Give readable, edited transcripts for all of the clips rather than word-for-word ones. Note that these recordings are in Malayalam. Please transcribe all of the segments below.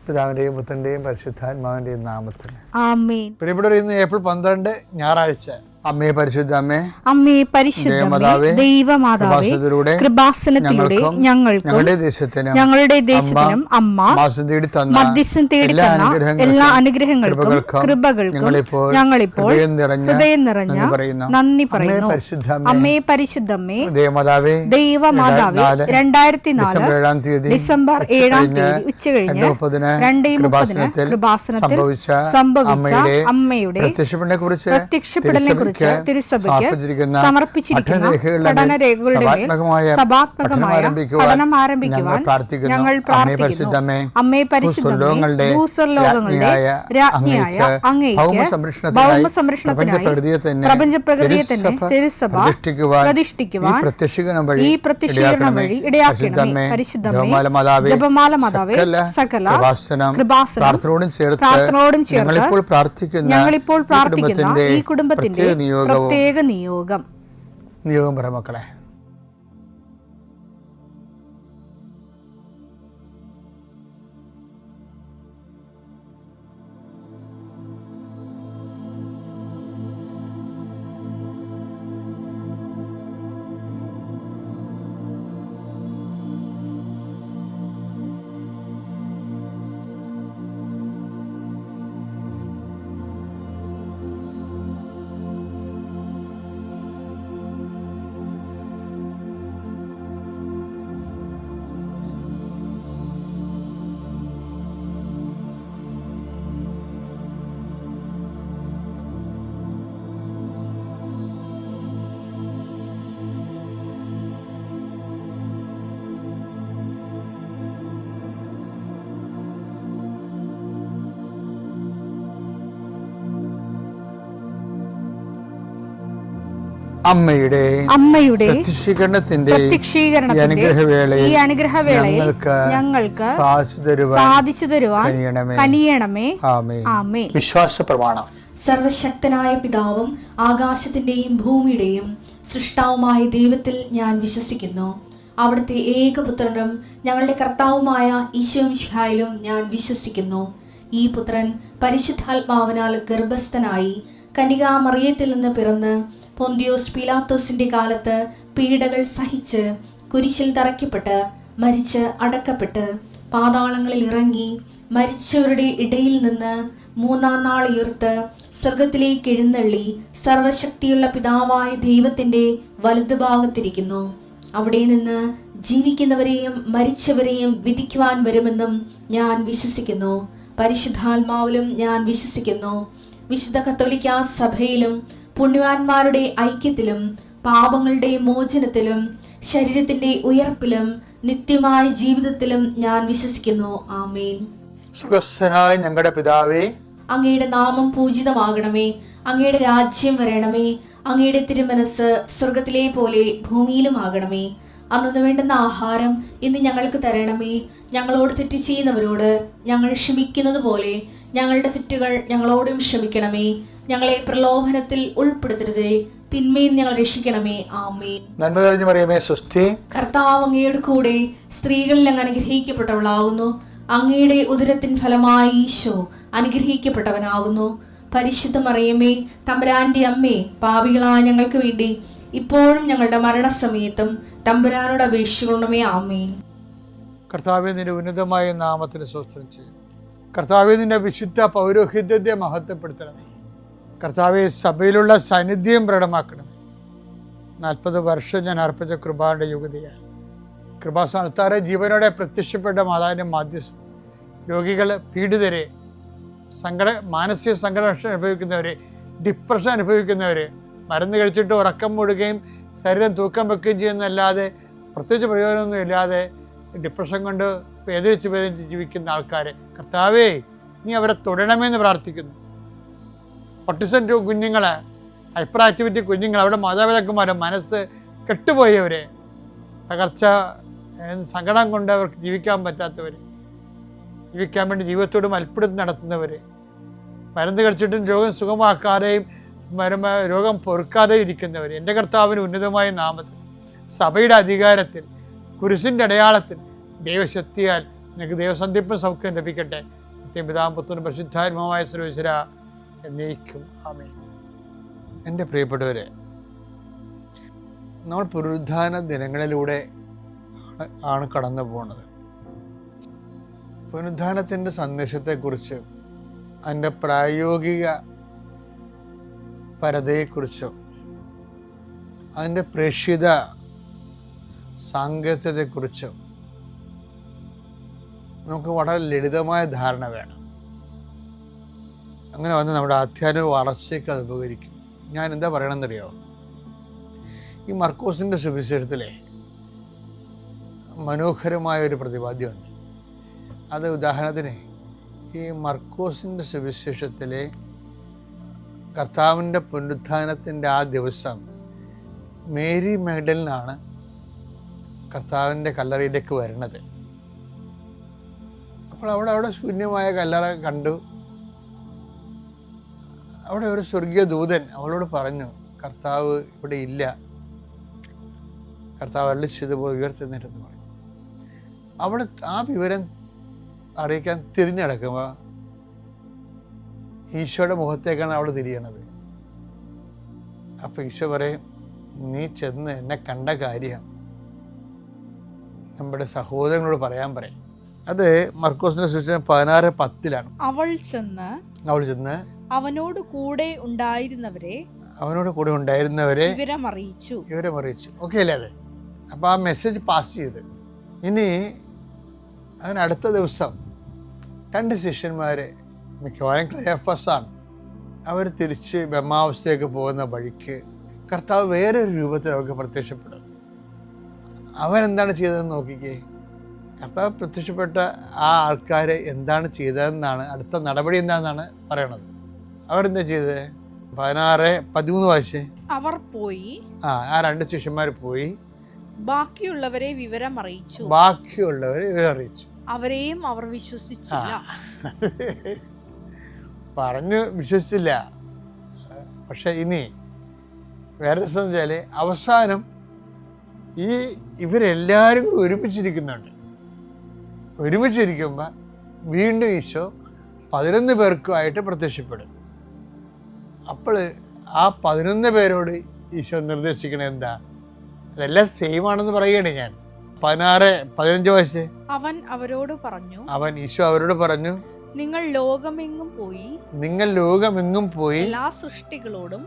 പിതാവിന്റെയും പുത്രന്റെയും പരിശുദ്ധാത്മാവിന്റെയും നാമത്തിൽ ആമേൻ. പ്രിയപ്പെട്ടവരെ, ഇന്ന് ഏപ്രിൽ 12 ഞായറാഴ്ച. അമ്മേ പരിശുദ്ധ അമ്മേ, അമ്മേ പരിശുദ്ധ ദൈവമാതാവേ, കൃപാസനത്തിലൂടെ ഞങ്ങൾക്കും ഞങ്ങളുടെ ദേശത്തിനും അമ്മ മധ്യസ്ഥം തേടി തന്ന എല്ലാ അനുഗ്രഹങ്ങൾക്കും കൃപകൾക്കും ഞങ്ങളിപ്പോൾ ഹൃദയം നിറഞ്ഞ നന്ദി പറയുന്നു. അമ്മേ പരിശുദ്ധമ്മേ ദൈവമാതാവേ, 2004 ഡിസംബർ 7 ഉച്ചകഴിഞ്ഞ് 2:30 കൃപാസനത്തിൽ സംഭവിച്ച അമ്മയുടെ പ്രത്യക്ഷപ്പെടലിനെ കുറിച്ച് തിരുസഭയ്ക്ക് സമർപ്പിച്ചിരിക്കുന്ന പഠനരേഖകളുടെ മേൽ സഭാത്മകമായ പഠനം ആരംഭിക്കുവാൻ ഞങ്ങൾ പ്രാർത്ഥിക്കുന്നു. അമ്മേ പരിശുദ്ധമേ, ഭൂസ്വർലോകങ്ങളുടെ രാജ്ഞിയായ അങ്ങേയ്ക്ക് ഭൗമസംരക്ഷണത്തിനായി പ്രപഞ്ചപ്രകൃതിയെ തന്നെ തിരുസഭ പ്രതിഷ്ഠിക്കുവാൻ ഈ പ്രത്യക്ഷീകരണം വഴി ഇടയാക്കണമേ. പരിശുദ്ധമേ, ജപമാല മാതാവേ, സകല കൃപാസനം പ്രാർത്ഥനയോടും ചേർത്ത് ഞങ്ങളിപ്പോൾ പ്രാർത്ഥിക്കുന്ന ഈ കുടുംബത്തിന്റെ പ്രത്യേക നിയോഗം പറ മക്കളെ. അമ്മയുടെ പ്രത്യക്ഷീകരണത്തിന്റെ ഈ അനുഗ്രഹവേളയിൽ ഞങ്ങൾക്ക് സാധിച്ചു തരുവാൻ കനിയണമേ. ആമേൻ. വിശ്വാസ പ്രമാണം. സർവശക്തനായ പിതാവും ആകാശത്തിന്റെയും ഭൂമിയുടെയും സൃഷ്ടാവുമായ ദൈവത്തിൽ ഞാൻ വിശ്വസിക്കുന്നു. അവിടുത്തെ ഏകപുത്രനും ഞങ്ങളുടെ കർത്താവുമായ ഈശോ മിശിഹായിലും ഞാൻ വിശ്വസിക്കുന്നു. ഈ പുത്രൻ പരിശുദ്ധാത്മാവിനാൽ ഗർഭസ്ഥനായി കന്യകാമറിയത്തിൽ നിന്ന് പിറന്ന് പൊന്തിയോസ് പീലാത്തോസിന്റെ കാലത്ത് പീഡകൾ സഹിച്ച് കുരിശിൽ തറയ്ക്കപ്പെട്ട് മരിച്ച് അടക്കപ്പെട്ട് പാതാളങ്ങളിൽ ഇറങ്ങി മരിച്ചവരുടെ ഇടയിൽ നിന്ന് 3-ാം നാൾ ഉയർത്ത് സ്വർഗത്തിലേക്ക് എഴുന്നള്ളി സർവശക്തിയുള്ള പിതാവായ ദൈവത്തിന്റെ വലതുഭാഗത്തിരിക്കുന്നു. അവിടെ നിന്ന് ജീവിക്കുന്നവരെയും മരിച്ചവരെയും വിധിക്കുവാൻ വരുമെന്നും ഞാൻ വിശ്വസിക്കുന്നു. പരിശുദ്ധാത്മാവിലും ഞാൻ വിശ്വസിക്കുന്നു. വിശുദ്ധ കത്തോലിക്കാ സഭയിലും പുണ്യവാന്മാരുടെ ഐക്യത്തിലും പാപങ്ങളുടെ മോചനത്തിലും ശരീരത്തിന്റെ ഉയർപ്പിലും നിത്യമായ ജീവിതത്തിലും ഞാൻ വിശ്വസിക്കുന്നു. ആമേൻ. സുഖസ്ഥനായ ഞങ്ങളുടെ പിതാവേ, അങ്ങയുടെ നാമം പൂജിതമാകണമേ. അങ്ങയുടെ രാജ്യം വരണമേ. അങ്ങയുടെ തിരുമനസ് സ്വർഗത്തിലെ പോലെ ഭൂമിയിലും ആകണമേ. അന്നു വേണ്ടുന്ന ആഹാരം ഇന്ന് ഞങ്ങൾക്ക് തരണമേ. ഞങ്ങളോട് തെറ്റ് ചെയ്യുന്നവരോട് ഞങ്ങൾ ക്ഷമിക്കുന്നത് പോലെ ഞങ്ങളുടെ തെറ്റുകൾ ഞങ്ങളോടും ക്ഷമിക്കണമേ. ഞങ്ങളെ പ്രലോഭനത്തിൽ ഉൾപ്പെടുത്തരുതേ, തിന്മയിൽ ഞങ്ങൾ രക്ഷിക്കണമേ. ആമേൻ. നന്മ നിറഞ്ഞ മറിയമേ, സ്വസ്തി. കർത്താവ് അങ്ങയുടെ കൂടെ സ്ത്രീകളിൽ അങ്ങ് അനുഗ്രഹിക്കപ്പെട്ടവളാകുന്നു. അങ്ങയുടെ ഉദരത്തിൻ ഫലമായി ഈശോ അനുഗ്രഹിക്കപ്പെട്ടവനാകുന്നു. പരിശുദ്ധ മറിയമേ, തമ്പുരാന്റെ അമ്മേ, പാപികളായ ഞങ്ങൾക്ക് വേണ്ടി ഇപ്പോഴും ഞങ്ങളുടെ മരണസമയത്തും തമ്പുരാനോട് അപേക്ഷിക്കണമേ. ആമേൻ. കർത്താവേ, നിന്റെ ഉന്നതമായ നാമത്തിന് സ്തോത്രം ചെയ്യും. കർത്താവേ, നിന്റെ വിശുദ്ധ പൗരോഹിത്യത്തെ മഹത്വപ്പെടുത്തണമേ. കർത്താവെ, സഭയിലുള്ള സാന്നിധ്യം പ്രകടമാക്കണമേ. 40 വർഷം ഞാൻ അർപ്പിച്ച കൃപാന്റെ യുഗതിയാണ്. കൃപാസ്ഥാനത്താറെ ജീവനോടെ പ്രത്യക്ഷപ്പെട്ട മാതാവിൻ്റെ മാധ്യസ്ഥ രോഗികൾ, പീഡിതരെ, മാനസിക സംഘടന അനുഭവിക്കുന്നവരെ, ഡിപ്രഷൻ അനുഭവിക്കുന്നവർ, മരുന്ന് കഴിച്ചിട്ട് ഉറക്കം മൂടുകയും ശരീരം തൂക്കം വെക്കുകയും ചെയ്യുന്നതല്ലാതെ പ്രത്യേകിച്ച് പ്രയോജനമൊന്നും ഇല്ലാതെ ഡിപ്രഷൻ കൊണ്ട് വേദനിച്ച് ജീവിക്കുന്ന ആൾക്കാർ, കർത്താവേ, നീ അവരെ തൊടണമെന്ന് പ്രാർത്ഥിക്കുന്നു. ഓട്ടിസം കുഞ്ഞുങ്ങളെ, ഹൈപ്പർ ആക്ടിവിറ്റി കുഞ്ഞുങ്ങൾ, അവിടെ മാതാപിതാക്കന്മാരെ മനസ്സ് കെട്ടുപോയവരെ, തകർച്ച സങ്കടം കൊണ്ട് അവർക്ക് ജീവിക്കാൻ പറ്റാത്തവർ, ജീവിക്കാൻ വേണ്ടി ജീവിതത്തോട് മൽപ്പിടുത്തം നടത്തുന്നവർ, മരുന്ന് കഴിച്ചിട്ടും രോഗം സുഖമാക്കാതെയും രോഗം പൊറുക്കാതെയും ഇരിക്കുന്നവർ, എൻ്റെ കർത്താവിന് ഉന്നതമായ നാമത്തിൽ, സഭയുടെ അധികാരത്തിൽ, കുരിശിൻ്റെ അടയാളത്തിൽ, ദൈവശക്തിയാൽ നിനക്ക് ദൈവസന്ധിപ്പും സൗഖ്യം ലഭിക്കട്ടെ. പിതാവും പുത്രനും പരിശുദ്ധാത്മാവുമായ സർവ്വേശ്വര എന്നേക്കും ആമേൻ. എൻ്റെ പ്രിയപ്പെട്ടവരെ, നമ്മൾ പുനരുത്ഥാന ദിനങ്ങളിലൂടെ ആണ് കടന്നു പോകുന്നത്. പുനരുത്ഥാനത്തിൻ്റെ സന്ദേശത്തെക്കുറിച്ച്, അതിൻ്റെ പ്രായോഗിക പരതയെക്കുറിച്ചും അതിൻ്റെ പ്രേക്ഷിത സാങ്കത്യത്തെക്കുറിച്ചും നമുക്ക് വളരെ ലളിതമായ ധാരണ വേണം. അങ്ങനെ വന്ന് നമ്മുടെ ആധ്യാത്മിക വളർച്ചയ്ക്ക് അത് ഉപകരിക്കും. ഞാൻ എന്താ പറയണമെന്നറിയാമോ? ഈ മർക്കോസിൻ്റെ സുവിശേഷത്തിലെ മനോഹരമായ ഒരു പ്രതിപാദ്യമുണ്ട്. അത് ഉദാഹരണത്തിന്, ഈ മർക്കോസിൻ്റെ സുവിശേഷത്തിലെ കർത്താവിൻ്റെ പുനരുത്ഥാനത്തിൻ്റെ ആ ദിവസം മേരി മാഗ്ഡലിനാണ് കർത്താവിൻ്റെ കല്ലറയിലേക്ക് വരുന്നത്. അപ്പോൾ അവിടെ ശൂന്യമായ കല്ലറ കണ്ടു. അവിടെ ഒരു സ്വർഗീയ ദൂതൻ അവളോട് പറഞ്ഞു, കർത്താവ് ഇവിടെ ഇല്ല, കർത്താവ് അള്ളിച്ചത് പോയി ഉയർത്തെന്നിട്ടെന്ന് പറഞ്ഞു. അവിടെ ആ വിവരം അറിയിക്കാൻ തിരിഞ്ഞടക്കുമ്പോൾ ഈശോയുടെ മുഖത്തേക്കാണ് അവൾ തിരിയണത്. അപ്പം ഈശോ പറയും, നീ ചെന്ന് എന്നെ കണ്ട കാര്യം നമ്മുടെ സഹോദരങ്ങളോട് പറയാൻ പറയും. അത് മർക്കോസിന്റെ സുവിശേഷം 16:10 അവൾ ചെന്ന് അവനോട് കൂടെ ഉണ്ടായിരുന്നവരെ വിവരമറിയിച്ചു. ഓക്കെ അല്ലേ? അത് അപ്പോൾ ആ മെസ്സേജ് പാസ് ചെയ്ത് ഇനി അതിനടുത്ത ദിവസം 2 ശിഷ്യന്മാരെ, മിക്കവാറും ക്ലയഫസാണ്, അവർ തിരിച്ച് ബ്രഹ്മാവസ്ഥയിലേക്ക് പോകുന്ന വഴിക്ക് കർത്താവ് വേറൊരു രൂപത്തിൽ അവർക്ക് പ്രത്യക്ഷപ്പെടും. അവരെന്താണ് ചെയ്തതെന്ന് നോക്കിക്കേ. കർത്താവ് പ്രത്യക്ഷപ്പെട്ട ആ ആൾക്കാർ എന്താണ് ചെയ്തതെന്നാണ്, അടുത്ത നടപടി എന്താണെന്നാണ് പറയണത്. അവരെന്താ ചെയ്തത്? 16:13 വായിച്ചേ. അവർ പോയി, ആ 2 ശിഷ്യന്മാർ പോയി ബാക്കിയുള്ളവരെ വിവരമറിയിച്ചു. അവരെയും അവർ വിശ്വസിച്ചില്ല. പറഞ്ഞു വിശ്വസിച്ചില്ല. പക്ഷെ ഇനി വേറെ രസം വെച്ചാൽ അവസാനം ഇവരെല്ലാവരും കൂടി ഒരുമിച്ചിരിക്കുമ്പോൾ വീണ്ടും ഈശോ 11 പേർക്കുമായിട്ട് പ്രത്യക്ഷപ്പെടും. അപ്പോൾ ആ 11 പേരോട് ഈശോ നിർദ്ദേശിക്കണത് എന്താ? അതെല്ലാം സെയിം ആണെന്ന് പറയുകയാണ് ഞാൻ. 16:15 വയസ്സ് ഈശോ അവരോട് പറഞ്ഞു, നിങ്ങൾ ലോകമെങ്ങും പോയി എല്ലാ സൃഷ്ടികളോടും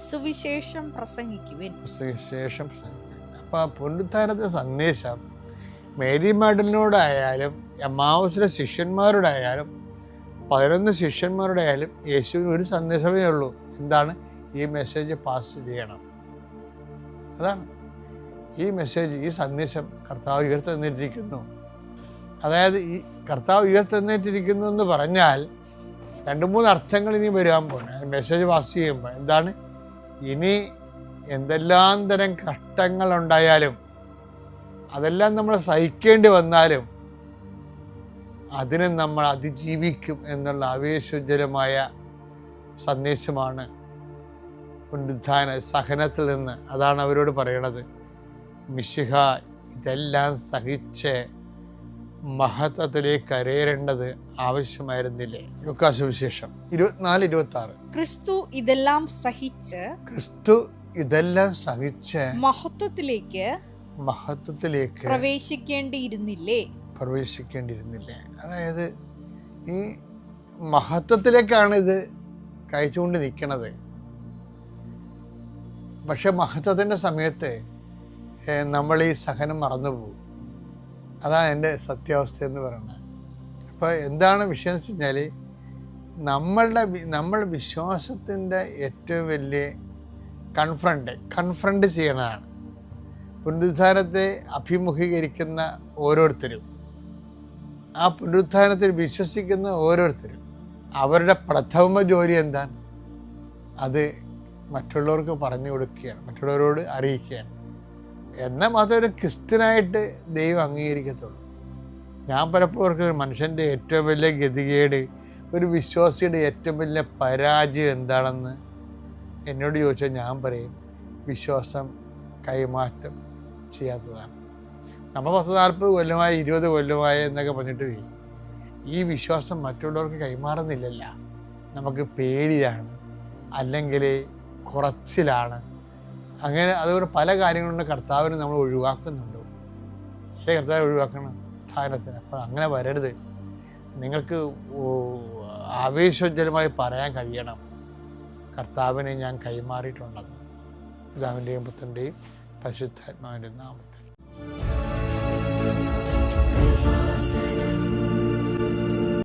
സുവിശേഷം പ്രസംഗിക്കുവിൻ. അപ്പം പുനരുത്ഥാനത്തെ സന്ദേശം മേരി മാഗ്ഡലിനോടായാലും എമ്മാവൂസിലെ ശിഷ്യന്മാരോടായാലും 11 ശിഷ്യന്മാരോടായാലും യേശുവിന് ഒരു സന്ദേശമേ ഉള്ളൂ. എന്താണ്? ഈ മെസ്സേജ് പാസ് ചെയ്യണം. അതാണ് ഈ മെസ്സേജ്, ഈ സന്ദേശം കർത്താവ് ഉയർത്തെഴുന്നേറ്റിരിക്കുന്നു. അതായത് ഈ കർത്താവ് ഉയർത്തെഴുന്നേറ്റിരിക്കുന്നു എന്ന് പറഞ്ഞാൽ 2-3 അർത്ഥങ്ങൾ ഇനി വരാൻ പോകുന്നത് മെസ്സേജ് പാസ് ചെയ്യുമ്പോൾ. എന്താണ്? ഇനി എന്തെല്ലാം തരം കഷ്ടങ്ങൾ ഉണ്ടായാലും, അതെല്ലാം നമ്മൾ സഹിക്കേണ്ടി വന്നാലും അതിനെ നമ്മൾ അതിജീവിക്കും എന്നുള്ള ആവേശോജ്വലമായ സന്ദേശമാണ് പുനരുത്ഥാന സഹനത്തിൽ നിന്ന്. അതാണ് അവരോട് പറയണത്. മിശിഹ ഇതെല്ലാം സഹിച്ച് മഹത്വത്തിലേക്ക് കരയേറേണ്ടത് ആവശ്യമായിരുന്നില്ലേ? ലൂക്കാസ് സുവിശേഷം 24:26. ക്രിസ്തു ഇതെല്ലാം സഹിച്ച് മഹത്വത്തിലേക്ക് പ്രവേശിക്കേണ്ടിയിരുന്നില്ലേ? അതായത് ഈ മഹത്വത്തിലേക്കാണ് ഇത് കഴിച്ചുകൊണ്ട് നിൽക്കണത്. പക്ഷെ മഹത്വത്തിൻ്റെ സമയത്ത് നമ്മൾ ഈ സഹനം മറന്നുപോകും. അതാണ് എൻ്റെ സത്യാവസ്ഥ എന്ന് പറയുന്നത്. അപ്പോൾ എന്താണ് വിഷയം എന്ന് വെച്ച് കഴിഞ്ഞാൽ, നമ്മൾ വിശ്വാസത്തിൻ്റെ ഏറ്റവും വലിയ കൺഫ്രണ്ട് ചെയ്യണതാണ്. പുനരുത്ഥാനത്തെ അഭിമുഖീകരിക്കുന്ന ഓരോരുത്തരും, ആ പുനരുത്ഥാനത്തിൽ വിശ്വസിക്കുന്ന ഓരോരുത്തരും അവരുടെ പ്രഥമ ജോലി എന്താണ്? അത് മറ്റുള്ളവർക്ക് പറഞ്ഞു കൊടുക്കുകയാണ്, മറ്റുള്ളവരോട് അറിയിക്കുകയാണ്. എന്നാൽ മാത്രമേ ഒരു ക്രിസ്ത്യനായിട്ട് ദൈവം അംഗീകരിക്കത്തുള്ളൂ. ഞാൻ പലപ്പോഴും ഒരു മനുഷ്യൻ്റെ ഏറ്റവും വലിയ ഗതികേട്, ഒരു വിശ്വാസിയുടെ ഏറ്റവും വലിയ പരാജയം എന്താണെന്ന് എന്നോട് ചോദിച്ചാൽ ഞാൻ പറയും, വിശ്വാസം കൈമാറ്റം ചെയ്യാത്തതാണ്. നമ്മൾ 10-40 കൊല്ലമായി 20 കൊല്ലമായി എന്നൊക്കെ പറഞ്ഞിട്ട് പോയി ഈ വിശ്വാസം മറ്റുള്ളവർക്ക് കൈമാറുന്നില്ലല്ല. നമുക്ക് പേടിയാണ്, അല്ലെങ്കിൽ കുറച്ചിലാണ്, അങ്ങനെ അതുകൊണ്ട് പല കാര്യങ്ങളുണ്ട് കർത്താവിനെ നമ്മൾ ഒഴിവാക്കുന്നുണ്ട്. കർത്താവ് ഒഴിവാക്കണം ധാരണത്തിന്. അപ്പോൾ അങ്ങനെ വരരുത്. നിങ്ങൾക്ക് ആവേശോജ്വലമായി പറയാൻ കഴിയണം, കർത്താവിനെ ഞാൻ കൈമാറിയിട്ടുണ്ടെന്ന്. പിതാവിൻ്റെയും പുത്രൻ്റെയും പരിശുദ്ധാത്മാവിൻ്റെ നാമത്തിൽ.